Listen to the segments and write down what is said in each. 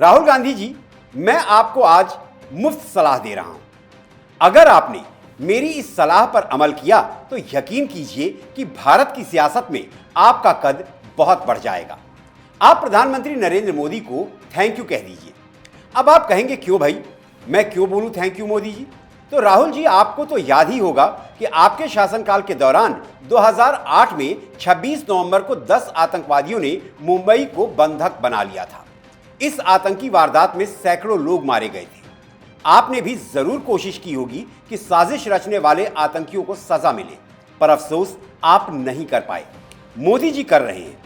राहुल गांधी जी, मैं आपको आज मुफ्त सलाह दे रहा हूं। अगर आपने मेरी इस सलाह पर अमल किया तो यकीन कीजिए कि भारत की सियासत में आपका कद बहुत बढ़ जाएगा। आप प्रधानमंत्री नरेंद्र मोदी को थैंक यू कह दीजिए। अब आप कहेंगे क्यों भाई, मैं क्यों बोलूं थैंक यू मोदी जी? तो राहुल जी, आपको तो याद ही होगा कि आपके शासनकाल के दौरान 2008 में 26 नवंबर को 10 आतंकवादियों ने मुंबई को बंधक बना लिया था। इस आतंकी वारदात में सैकड़ों लोग मारे गए थे। आपने भी जरूर कोशिश की होगी कि साजिश रचने वाले आतंकियों को सजा मिले, पर अफसोस आप नहीं कर पाए। मोदी जी कर रहे हैं।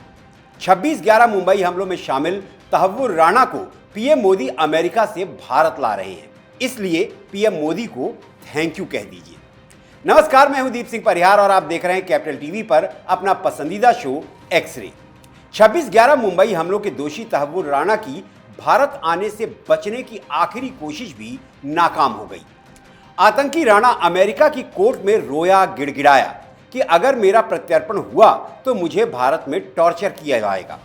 26/11 मुंबई हमलों में शामिल तहव्वुर राणा को पीएम मोदी अमेरिका से भारत ला रहे हैं, इसलिए पीएम मोदी को थैंक यू कह दीजिए। नमस्कार, मैं हूं दीप सिंह परिहार और आप देख रहे हैं कैपिटल टीवी पर अपना पसंदीदा शो एक्स-रे। 26/11 मुंबई हमलों के दोषी तहव्वुर राणा की भारत आने से बचने की आखिरी कोशिश भी नाकाम हो गई। आतंकी राणा अमेरिका की कोर्ट में रोया गिड़गिड़ाया कि अगर मेरा प्रत्यर्पण हुआ तो मुझे भारत में टॉर्चर किया जाएगा,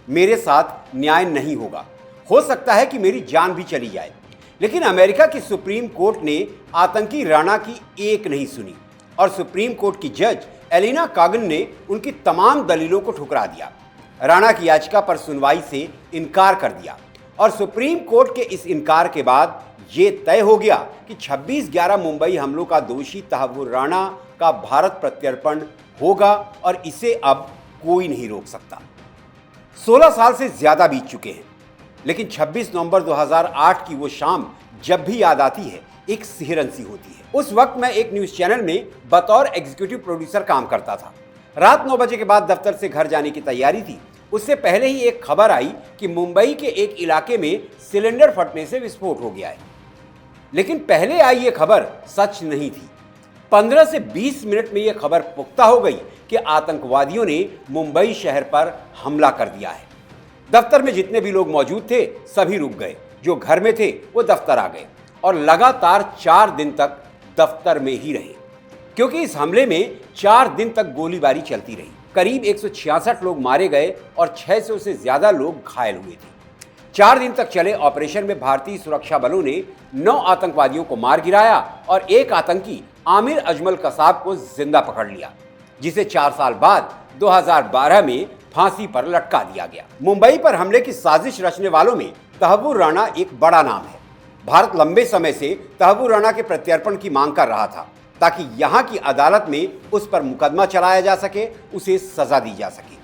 मेरे साथ न्याय नहीं होगा, हो सकता है कि मेरी जान भी चली जाए। लेकिन अमेरिका की सुप्रीम कोर्ट ने आतंकी राणा की एक नहीं सुनी और सुप्रीम कोर्ट की जज एलिना कागन ने उनकी तमाम दलीलों को ठुकरा दिया। राणा की याचिका पर सुनवाई से इनकार कर दिया और सुप्रीम कोर्ट के इस इनकार के बाद ये तय हो गया कि 26/11 मुंबई हमलों का दोषी तहव्वुर राणा का भारत प्रत्यर्पण होगा और इसे अब कोई नहीं रोक सकता। 16 साल से ज्यादा बीत चुके हैं, लेकिन 26 नवंबर 2008 की वो शाम जब भी याद आती है एक सिहरन सी होती है। उस वक्त मैं एक न्यूज चैनल में बतौर एग्जीक्यूटिव प्रोड्यूसर काम करता था। रात 9 बजे के बाद दफ्तर से घर जाने की तैयारी थी। उससे पहले ही एक खबर आई कि मुंबई के एक इलाके में सिलेंडर फटने से विस्फोट हो गया है। लेकिन पहले आई ये खबर सच नहीं थी। 15 से 20 मिनट में यह खबर पुख्ता हो गई कि आतंकवादियों ने मुंबई शहर पर हमला कर दिया है। दफ्तर में जितने भी लोग मौजूद थे सभी रुक गए, जो घर में थे वो दफ्तर आ गए और लगातार 4 दिन तक दफ्तर में ही रहे, क्योंकि इस हमले में 4 दिन तक गोलीबारी चलती रही। करीब 166 लोग मारे गए और 600 से ज्यादा लोग घायल हुए थे। 4 दिन तक चले ऑपरेशन में भारतीय सुरक्षा बलों ने 9 आतंकवादियों को मार गिराया और एक आतंकी आमिर अजमल कसाब को जिंदा पकड़ लिया, जिसे 4 साल बाद 2012 में फांसी पर लटका दिया गया। मुंबई पर हमले की साजिश रचने वालों में तहव्वुर राणा एक बड़ा नाम है। भारत लंबे समय से तहव्वुर राणा के प्रत्यर्पण की मांग कर रहा था ताकि यहां की अदालत में उस पर मुकदमा चलाया जा सके, उसे सजा दी जा सके।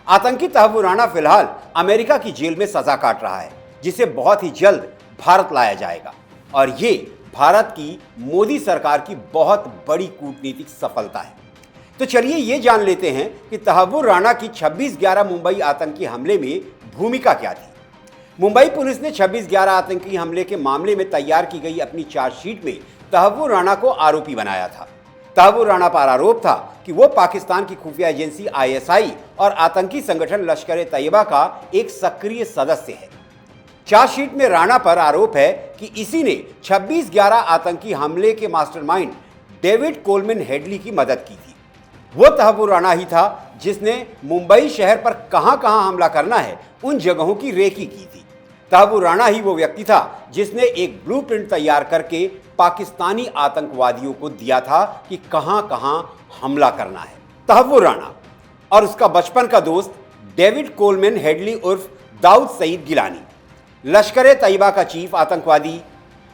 आतंकी तहव्वुर राणा फिलहाल अमेरिका की जेल में सजा काट रहा है, जिसे बहुत ही जल्द भारत लाया जाएगा और ये भारत की मोदी सरकार की बहुत बड़ी कूटनीतिक सफलता है। तो चलिए ये जान लेते हैं कि तहव्वुर राणा की 26/11 मुंबई आतंकी हमले में भूमिका क्या थी। मुंबई पुलिस ने 26/11 आतंकी हमले के मामले में तैयार की गई अपनी चार्जशीट में तहव्वुर राणा को आरोपी बनाया था। तहव्वुर राणा पर आरोप था कि वो पाकिस्तान की खुफिया एजेंसी ISI और आतंकी संगठन लश्कर-ए-तैयबा का एक सक्रिय सदस्य है। चार्जशीट में राणा पर आरोप है कि इसी ने 26/11 आतंकी हमले के मास्टरमाइंड डेविड कोलमैन हेडली की मदद की थी। वो तहव्वुर राणा ही था जिसने मुंबई शहर पर कहां-कहां हमला करना है उन जगहों की रेकी की थी। तहव्वुर राणा ही वो व्यक्ति था जिसने एक ब्लूप्रिंट तैयार करके पाकिस्तानी आतंकवादियों को दिया था कि कहां-कहां हमला करना है। तहव्वुर राणा और उसका बचपन का दोस्त डेविड कोलमैन हेडली उर्फ दाऊद सईद गिलानी, लश्कर-ए-तैयबा का चीफ आतंकवादी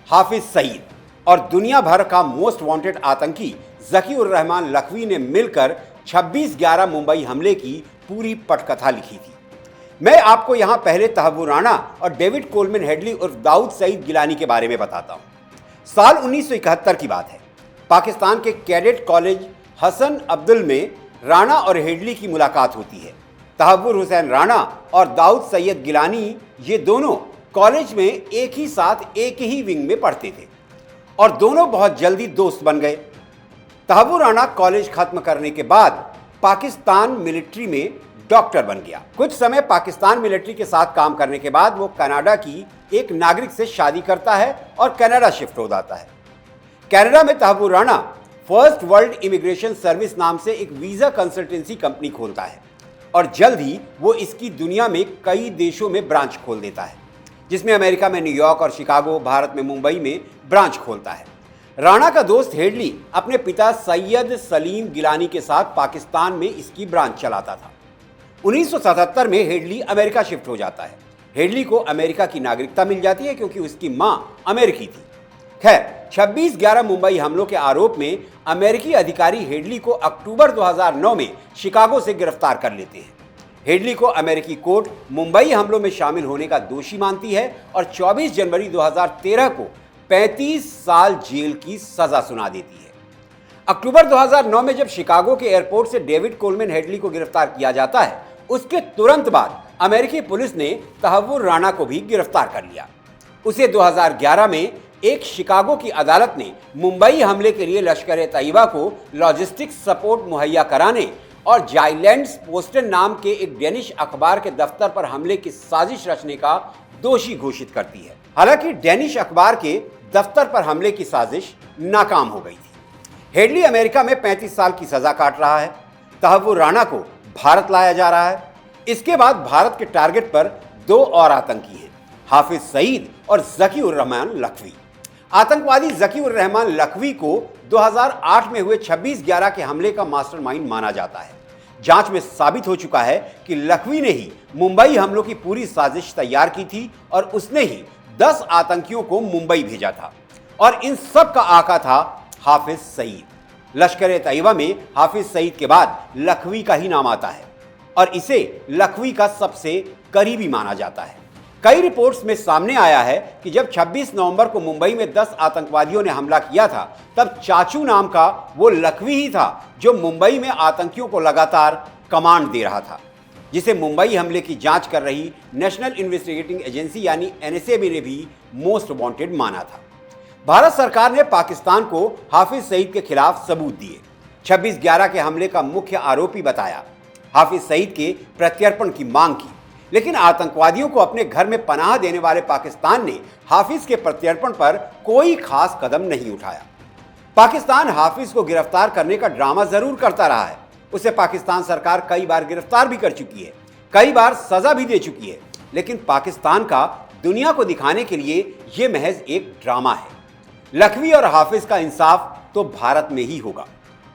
हाफिज सईद और दुनिया भर का मोस्ट वांटेड आतंकी ज़की-उर-रहमान लखवी ने मिलकर 26/11 मुंबई हमले की पूरी पटकथा लिखी थी। मैं आपको यहां पहले तहव्वुर राणा और डेविड कोलमैन हेडली उर्फ दाऊद सईद गिलानी के बारे में बताता हूं। साल 1971 की बात है। पाकिस्तान के कैडेट कॉलेज हसन अब्दुल में राणा और हेडली की मुलाकात होती है। तहव्वुर हुसैन राणा और दाऊद सैयद गिलानी ये दोनों कॉलेज में एक ही साथ एक ही विंग में पढ़ते थे और दोनों बहुत जल्दी दोस्त बन गए। तहव्वुर राणा कॉलेज खत्म करने के बाद पाकिस्तान मिलिट्री में डॉक्टर बन गया। कुछ समय पाकिस्तान मिलिट्री के साथ काम करने के बाद वो कनाडा की एक नागरिक से शादी करता है और कनाडा शिफ्ट हो जाता है। कनाडा में Tahawwur Rana first world immigration service नाम से एक वीजा कंसल्टेंसी कंपनी खोलता है और जल्द ही वो इसकी दुनिया में कई देशों में ब्रांच खोल देता है। जिसमें अमेरिका में न्यूयॉर्क और शिकागो, भारत में मुंबई में ब्रांच खोलता है। राणा का दोस्त हेडली अपने पिता सैयद सलीम गिलानी के साथ पाकिस्तान में इसकी ब्रांच चलाता था। 1977 में हेडली अमेरिका शिफ्ट हो जाता है। हेडली को अमेरिका की नागरिकता मिल जाती है क्योंकि उसकी मां अमेरिकी थी। खैर, 26/11 मुंबई हमलों के आरोप में अमेरिकी अधिकारी हेडली को अक्टूबर 2009 में शिकागो से गिरफ्तार कर लेते हैं। हेडली को अमेरिकी कोर्ट मुंबई हमलों में शामिल होने का दोषी मानती है और 24 जनवरी 2013 को 35 साल जेल की सजा सुना देती है। अक्टूबर 2009 में जब शिकागो के एयरपोर्ट से डेविड कोलमैन हेडली को गिरफ्तार किया जाता है, उसके तुरंत बाद अमेरिकी पुलिस ने तहव्वुर राणा को भी गिरफ्तार कर लिया। उसे 2011 में एक शिकागो की अदालत ने मुंबई हमले के लिए लश्कर-ए-तैयबा को लॉजिस्टिक्स सपोर्ट मुहैया कराने और जाइलैंड्स पोस्टन नाम के एक डेनिश अखबार के दफ्तर पर हमले की साजिश रचने का दोषी घोषित करती है। हालांकि डेनिश अखबार के दफ्तर पर हमले की साजिश नाकाम हो गई थी। हेडली अमेरिका में 35 साल की सजा काट रहा है। तहव्वुर राणा को भारत लाया जा रहा है। इसके बाद भारत के टारगेट पर 2 और आतंकी हैं, हाफिज सईद और जकी उर रहमान लखवी। आतंकवादी जकी उर रहमान लखवी को 2008 में हुए 26/11 के हमले का मास्टरमाइंड माना जाता है। जांच में साबित हो चुका है कि लखवी ने ही मुंबई हमलों की पूरी साजिश तैयार की थी और उसने ही 10 आतंकियों को मुंबई भेजा था और इन सब का आका था हाफिज सईद। लश्कर-ए-तैयबा में हाफिज सईद के बाद लखवी का ही नाम आता है और इसे लखवी का सबसे करीबी माना जाता है। कई रिपोर्ट्स में सामने आया है कि जब 26 नवंबर को मुंबई में 10 आतंकवादियों ने हमला किया था, तब चाचू नाम का वो लखवी ही था जो मुंबई में आतंकियों को लगातार कमांड दे रहा था, जिसे मुंबई हमले की जांच कर रही नेशनल इन्वेस्टिगेटिंग एजेंसी यानी NSA ने भी मोस्ट वांटेड माना था। भारत सरकार ने पाकिस्तान को हाफिज सईद के खिलाफ सबूत दिए, 26/11 के हमले का मुख्य आरोपी बताया, हाफिज सईद के प्रत्यर्पण की मांग की, लेकिन आतंकवादियों को अपने घर में पनाह देने वाले पाकिस्तान ने हाफिज के प्रत्यर्पण पर कोई खास कदम नहीं उठाया। पाकिस्तान हाफिज को गिरफ्तार करने का ड्रामा जरूर करता रहा है। उसे पाकिस्तान सरकार कई बार गिरफ्तार भी कर चुकी है, कई बार सजा भी दे चुकी है, लेकिन पाकिस्तान का दुनिया को दिखाने के लिए यह महज एक ड्रामा है। लखवी और हाफिज का इंसाफ तो भारत में ही होगा।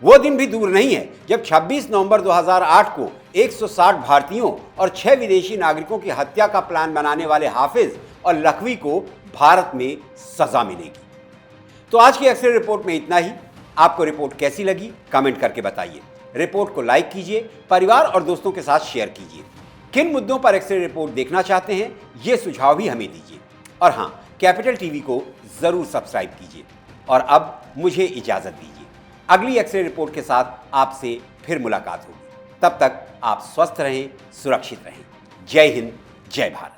वो दिन भी दूर नहीं है जब 26 नवंबर 2008 को 160 भारतीयों और 6 विदेशी नागरिकों की हत्या का प्लान बनाने वाले हाफिज और लखवी को भारत में सजा मिलेगी। तो आज की एक्सरे रिपोर्ट में इतना ही। आपको रिपोर्ट कैसी लगी कमेंट करके बताइए। रिपोर्ट को लाइक कीजिए, परिवार और दोस्तों के साथ शेयर कीजिए। किन मुद्दों पर एक्सरे रिपोर्ट देखना चाहते हैं ये सुझाव भी हमें दीजिए। और हाँ, कैपिटल टीवी को जरूर सब्सक्राइब कीजिए। और अब मुझे इजाजत दीजिए। अगली एक्सरे रिपोर्ट के साथ आपसे फिर मुलाकात होगी। तब तक आप स्वस्थ रहें, सुरक्षित रहें। जय हिंद, जय भारत।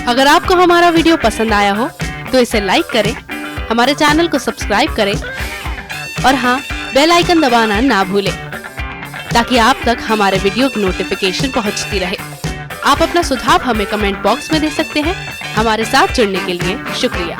अगर आपको हमारा वीडियो पसंद आया हो तो इसे लाइक करें, हमारे चैनल को सब्सक्राइब करें और हाँ, बेल आइकन दबाना ना भूलें ताकि आप तक हमारे वीडियो की नोटिफिकेशन पहुंचती रहे। आप अपना सुझाव हमें कमेंट बॉक्स में दे सकते हैं। हमारे साथ जुड़ने के लिए शुक्रिया।